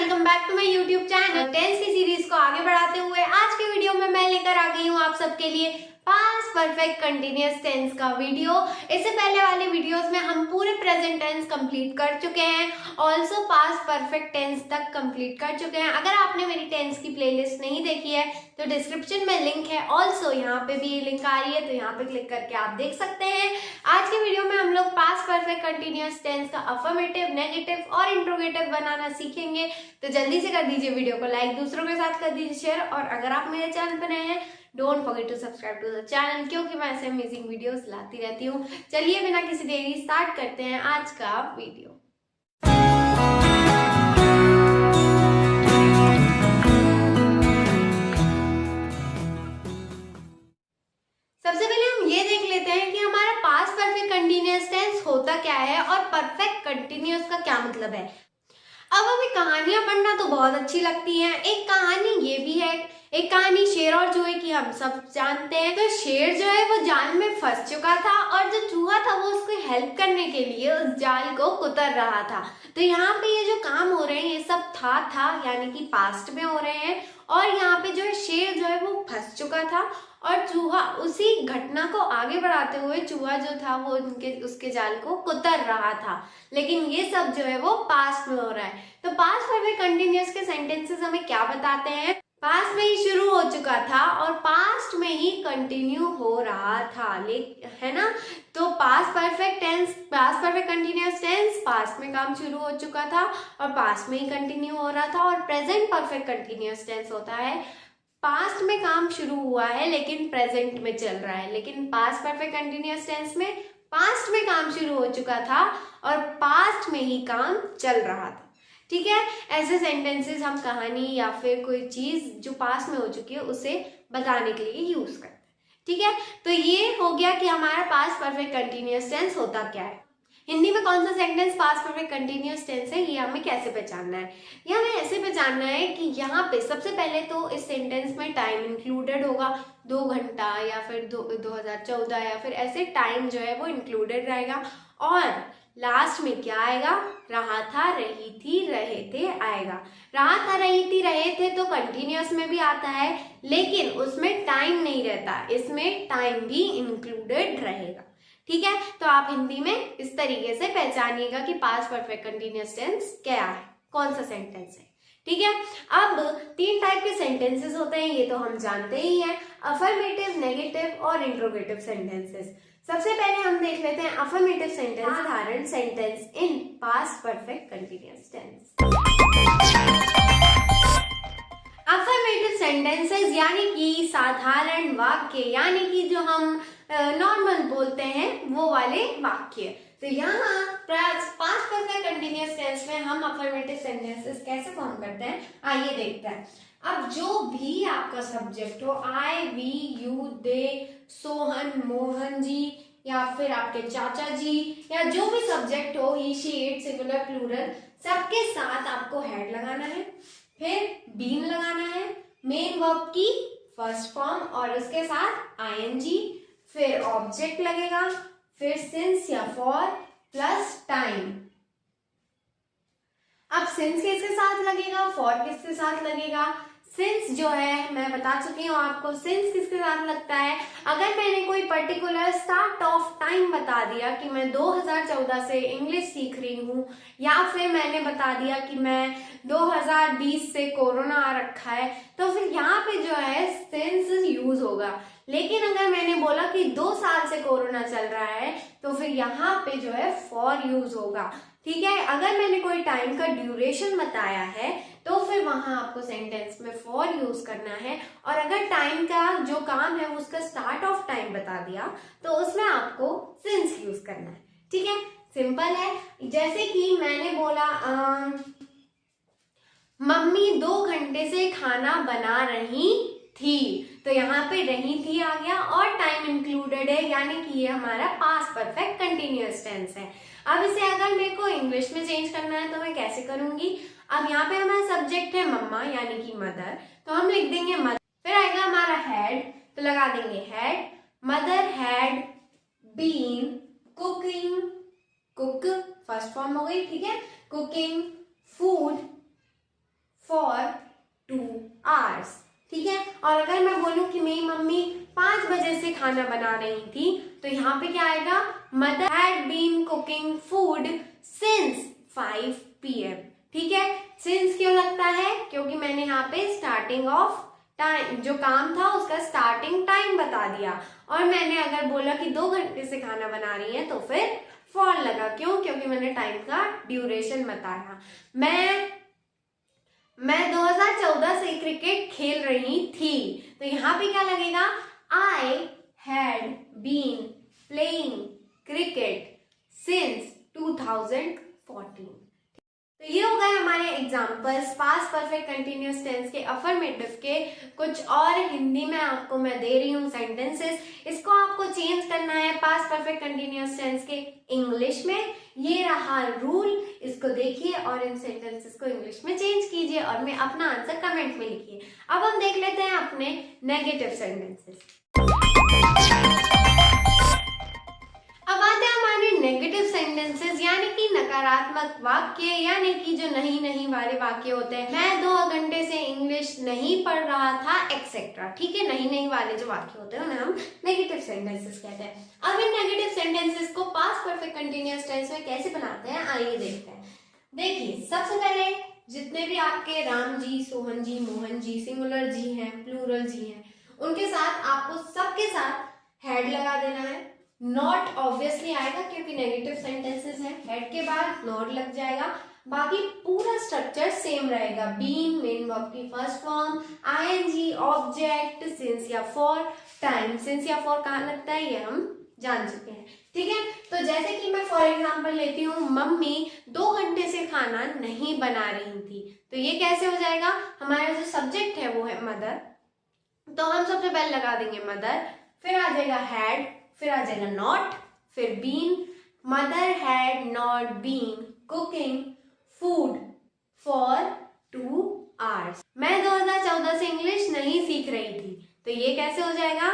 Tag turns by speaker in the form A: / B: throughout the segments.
A: Welcome back to my YouTube channel. Tense की series को आगे बढ़ाते हुए आज के वीडियो में मैं लेकर आ गई हूँ आप सबके लिए पास्ट परफेक्ट कंटिन्यूअस टेंस का वीडियो। इससे पहले वाले वीडियोस में हम पूरे प्रेजेंट टेंस कंप्लीट कर चुके हैं, ऑल्सो पास्ट परफेक्ट टेंस तक कंप्लीट कर चुके हैं। अगर आपने मेरी टेंस की प्लेलिस्ट नहीं देखी है तो डिस्क्रिप्शन में लिंक है, ऑल्सो यहाँ पे भी लिंक आ रही है तो यहाँ पे क्लिक करके आप देख सकते हैं। आज के वीडियो में हम लोग पास्ट परफेक्ट कंटिन्यूअस टेंस का अफर्मेटिव, नेगेटिव और इंट्रोगेटिव बनाना सीखेंगे। तो जल्दी से कर दीजिए वीडियो को लाइक, दूसरों के साथ कर दीजिए शेयर, और अगर आप मेरे चैनल पर नए हैं don't forget to subscribe to the channel, क्योंकि मैं ऐसे अमेजिंग वीडियोस लाती रहती हूँ। चलिए बिना किसी देरी स्टार्ट करते हैं आज का वीडियो। सबसे पहले हम ये देख लेते हैं कि हमारा पास्ट परफेक्ट कंटिन्यूअस टेंस होता क्या है और परफेक्ट कंटिन्यूअस का क्या मतलब है। अब हमें कहानियां पढ़ना तो बहुत अच्छी लगती हैं। एक कहानी ये भी है, एक कहानी शेर और चूहे की हम सब जानते हैं। तो शेर जो है वो जाल में फंस चुका था और जो चूहा था वो उसको हेल्प करने के लिए उस जाल को कुतर रहा था। तो यहाँ पे ये जो काम हो रहे हैं ये सब था यानी कि पास्ट में हो रहे हैं, और यहाँ पे जो है शेर जो है वो फंस चुका था और चूहा उसी घटना को आगे बढ़ाते हुए चूहा जो था वो उसके जाल को कुतर रहा था। लेकिन ये सब जो है वो पास्ट में हो रहा है। तो पास्ट परफेक्ट कंटिन्यूअस के सेंटेंसेस हमें क्या बताते हैं? पास्ट में ही शुरू हो चुका था और पास्ट में ही कंटिन्यू हो रहा था, है ना। तो past perfect tense, past perfect continuous tense, past में काम शुरू हो चुका था और पास्ट में ही कंटिन्यू हो रहा था। और प्रेजेंट परफेक्ट कंटिन्यूअस टेंस होता है पास्ट में काम शुरू हुआ है लेकिन प्रेजेंट में चल रहा है। लेकिन पास्ट परफेक्ट कंटिन्यूअस टेंस में पास्ट में काम शुरू हो चुका था और पास्ट में ही काम चल रहा था। ठीक है, ऐसे सेंटेंसेस हम कहानी या फिर कोई चीज जो पास्ट में हो चुकी है उसे बताने के लिए यूज करते हैं। ठीक है, तो ये हो गया कि हमारा पास्ट परफेक्ट कंटिन्यूअस टेंस होता क्या है। हिंदी में कौन सा sentence past perfect continuous tense है ये हमें कैसे पहचानना है? ये हमें ऐसे पहचानना है कि यहाँ पे सबसे पहले तो इस सेंटेंस में टाइम इंक्लूडेड होगा, 2 घंटा या फिर 2014 या फिर ऐसे टाइम जो है वो इंक्लूडेड रहेगा। और लास्ट में क्या आएगा? रहा था, रही थी, रहे थे आएगा। रहा था, रही थी, रहे थे तो कंटिन्यूअस में भी आता है लेकिन उसमें टाइम नहीं रहता, इसमें टाइम भी इंक्लूडेड रहेगा। ठीक है, तो आप हिंदी में इस तरीके से पहचानिएगा कि पास्ट परफेक्ट कंटिन्यूअस टेंस क्या है, कौन सा सेंटेंस है। ठीक है, अब 3 टाइप के सेंटेंसेस होते हैं, ये तो हम जानते ही हैं, अफर्मेटिव, नेगेटिव और इंट्रोगेटिव सेंटेंसेस। सबसे पहले हम देख लेते हैं अफर्मेटिव सेंटेंस, साधारण sentence in past perfect continuous tense. Affirmative sentences यानी कि साधारण वाक्य, यानी कि जो हम नॉर्मल बोलते हैं वो वाले वाक्य। तो यहाँ पास्ट परफेक्ट कंटिन्यूअस टेंस में हम अफर्मेटिव सेंटेंसेस कैसे फॉर्म करते हैं आइए देखते हैं। अब जो भी आपका सब्जेक्ट हो, आई, वी, यू, दे, सोहन, मोहन जी या फिर आपके चाचा जी, या जो भी सब्जेक्ट हो, ही, शी, इट, सिंगुलर, प्लूरल, सबके साथ आपको हेड लगाना है, फिर बीन लगाना है, मेन वर्ब की फर्स्ट फॉर्म और उसके साथ आईएनजी, फिर ऑब्जेक्ट लगेगा, फिर सिंस या फॉर प्लस टाइम। अब सिंस किसके साथ लगेगा, फॉर किसके साथ लगेगा? सिंस जो है मैं बता चुकी हूँ आपको, सिंस किसके साथ लगता है? अगर मैंने कोई पर्टिकुलर स्टार्ट ऑफ टाइम बता दिया कि मैं 2014 से इंग्लिश सीख रही हूँ, या फिर मैंने बता दिया कि मैं 2020 से कोरोना आ रखा है, तो फिर यहाँ पे जो है सिंस यूज होगा। लेकिन अगर मैंने बोला कि 2 साल से कोरोना चल रहा है तो फिर यहाँ पे जो है फॉर यूज होगा। ठीक है, अगर मैंने कोई टाइम का ड्यूरेशन बताया है तो फिर वहां आपको सेंटेंस में फॉर यूज करना है, और अगर टाइम का जो काम है उसका स्टार्ट ऑफ टाइम बता दिया तो उसमें आपको सिंस यूज करना है। ठीक है, सिंपल है। जैसे कि मैंने बोला मम्मी 2 घंटे से खाना बना रही थी, तो यहाँ पे रही थी आ गया और टाइम इंक्लूडेड है, यानी कि ये हमारा पास्ट परफेक्ट कंटिन्यूअस टेंस है। अब इसे अगर मेरे को इंग्लिश में चेंज करना है तो मैं कैसे करूंगी? अब यहाँ पे हमारा सब्जेक्ट है मम्मा यानी कि मदर, तो हम लिख देंगे मदर, फिर आएगा हमारा हेड, तो लगा देंगे head, mother had been cooking, cook first form हो गई, ठीक है, कुकिंग फूड और अगर मैं बोलूं कि मेरी मम्मी 5 बजे से खाना बना रही थी, तो यहाँ पे क्या आएगा, mother had been cooking food since 5 PM। ठीक है, सिंस क्यों लगता है, क्योंकि मैंने यहाँ पे स्टार्टिंग ऑफ टाइम, जो काम था उसका स्टार्टिंग टाइम बता दिया। और मैंने अगर बोला कि 2 घंटे से खाना बना रही है तो फिर फॉर लगा, क्यों, क्योंकि मैंने टाइम का ड्यूरेशन बताया। मैं 2014 से क्रिकेट खेल रही थी, तो यहाँ पे क्या लगेगा, I had been playing cricket since 2014। तो ये हो गए हमारे examples past perfect continuous tense के, अफर्मेटिव के। कुछ और हिंदी में आपको मैं दे रही हूँ सेंटेंसेस, इसको आपको चेंज करना है पास्ट परफेक्ट कंटिन्यूअस टेंस के इंग्लिश में। ये रहा रूल, इसको देखिए और इन सेंटेंसेस को इंग्लिश में चेंज कीजिए और मैं अपना आंसर कमेंट में लिखिए। अब हम देख लेते हैं अपने नेगेटिव सेंटेंसेस। अब आते हैं हमारे नेगेटिव सेंटेंसेस, यानी कि नकारात्मक वाक्य, यानी कि जो नहीं नहीं वाले वाक्य होते हैं। मैं 2 घंटे से इंग्लिश नहीं पढ़ रहा था एक्सेट्रा। ठीक है, नहीं नहीं वाले जो वाक्य होते हैं उन्हें हम नेगेटिव सेंटेंसेस कहते हैं। अब इन नेगेटिव सेंटेंसेस को पास्ट परफेक्ट कंटिन्यूअस टेंस में कैसे बनाते हैं, आइए देखते हैं। देखिए, सबसे पहले जितने भी आपके राम जी, सोहन जी, मोहन जी, सिंगुलर जी हैं, प्लूरल जी हैं, उनके साथ आपको सबके साथ हेड लगा देना है। नॉट ऑब्वियसली आएगा क्योंकि नेगेटिव सेंटेंसेस हैं, हेड के बाद नॉट लग जाएगा। बाकी पूरा स्ट्रक्चर सेम रहेगा, बीन मेन वर्ब की first form, ING object, since या फॉर, टाइम। सिंस या फॉर कहाँ लगता है ये हम जान चुके हैं। ठीक है, तो जैसे कि मैं फॉर एग्जांपल लेती हूँ, मम्मी 2 घंटे से खाना नहीं बना रही थी, तो ये कैसे हो जाएगा, हमारा जो सब्जेक्ट है वो है मदर, तो हम सबसे पहले लगा देंगे मदर, फिर आ जाएगा हैड, फिर आ जाएगा नॉट, फिर been. Mother had not been cooking food for 2 hours। मैं 2014 से इंग्लिश नहीं सीख रही थी, तो ये कैसे हो जाएगा,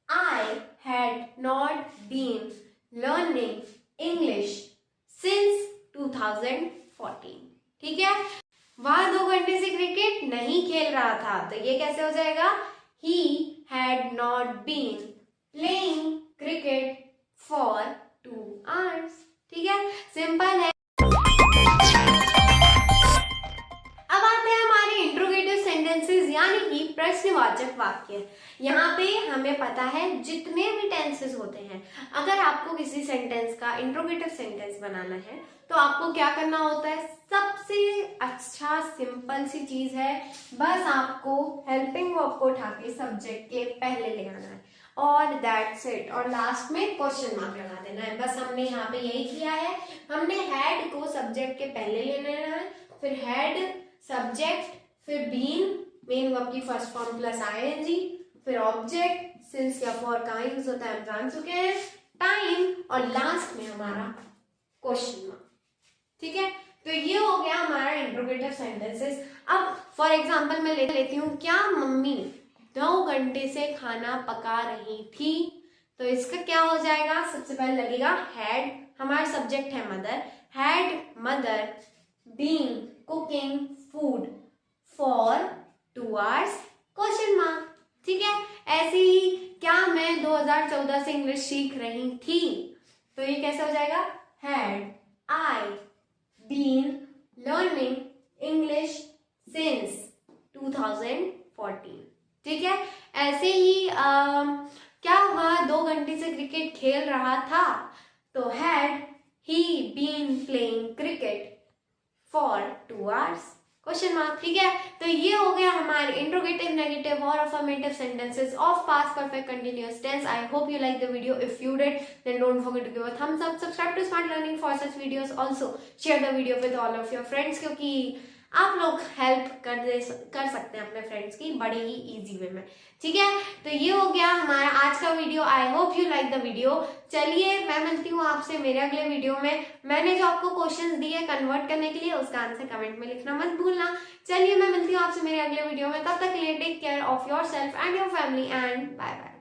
A: I had not been learning English since 2014। ठीक है, वह 2 घंटे से क्रिकेट नहीं खेल रहा था, तो ये कैसे हो जाएगा, he had not been playing cricket for 2 hours। ठीक है, सिंपल है। अब आते हैं हमारे इंट्रोगेटिव सेंटेंसेस, यानी कि प्रश्नवाचक वाक्य। यहाँ पे हमें पता है जितने भी टेंसेस होते हैं, अगर आपको किसी सेंटेंस का इंट्रोगेटिव सेंटेंस बनाना है तो आपको क्या करना होता है, सबसे अच्छा सिंपल सी चीज है, बस आपको हेल्पिंग वर्ब को उठा के सब्जेक्ट के पहले ले आना है और दैट्स इट, और लास्ट में क्वेश्चन मार्क लगा देना है। बस हमने यहाँ पे यही किया है, हमने हैड को सब्जेक्ट के पहले ले लेना है, फिर हैड सब्जेक्ट, फिर बीन मेन वर्ब की फर्स्ट फॉर्म प्लस आईएनजी, फिर ऑब्जेक्ट, सिंस या फॉर का यूज होता है हम जान चुके हैं, टाइम, और लास्ट में हमारा क्वेश्चन मार्क। ठीक है, तो ये हो गया हमारा इंट्रोगेटिव सेंटेंसेस। अब फॉर एग्जांपल मैं लेती हूँ, क्या मम्मी 2 घंटे से खाना पका रही थी, तो इसका क्या हो जाएगा, सबसे पहले लगेगा हैड, हमारा सब्जेक्ट है mother, had mother been cooking food for 2 hours question mark. ठीक है, ऐसे ही क्या मैं 2014 से इंग्लिश सीख रही थी, तो ये कैसे हो जाएगा, had I been learning English since 2014। ठीक है, ऐसे ही क्या वह 2 घंटे से क्रिकेट खेल रहा था, तो had he been playing cricket for 2 hours question mark. ठीक है, तो ये हो गया हमारे इंट्रोगेटिव, नेगेटिव और affirmative sentences of past perfect continuous tense. I hope you like the video. If you did, then don't forget to give a thumbs up, subscribe to Smart Learning for such videos. Also share the video with all of your friends, क्योंकि आप लोग help कर सकते हैं अपने friends की बड़े ही easy way में। ठीक है, तो ये हो गया हमारा आज का video. I hope you like the video. चलिए मैं मिलती हूँ आपसे मेरे अगले वीडियो में। मैंने जो आपको क्वेश्चंस दिए कन्वर्ट करने के लिए, उसका आंसर कमेंट में लिखना मत भूलना। चलिए मैं मिलती हूँ आपसे मेरे अगले वीडियो में, तब तक के लिए take care of your self and your family and bye bye.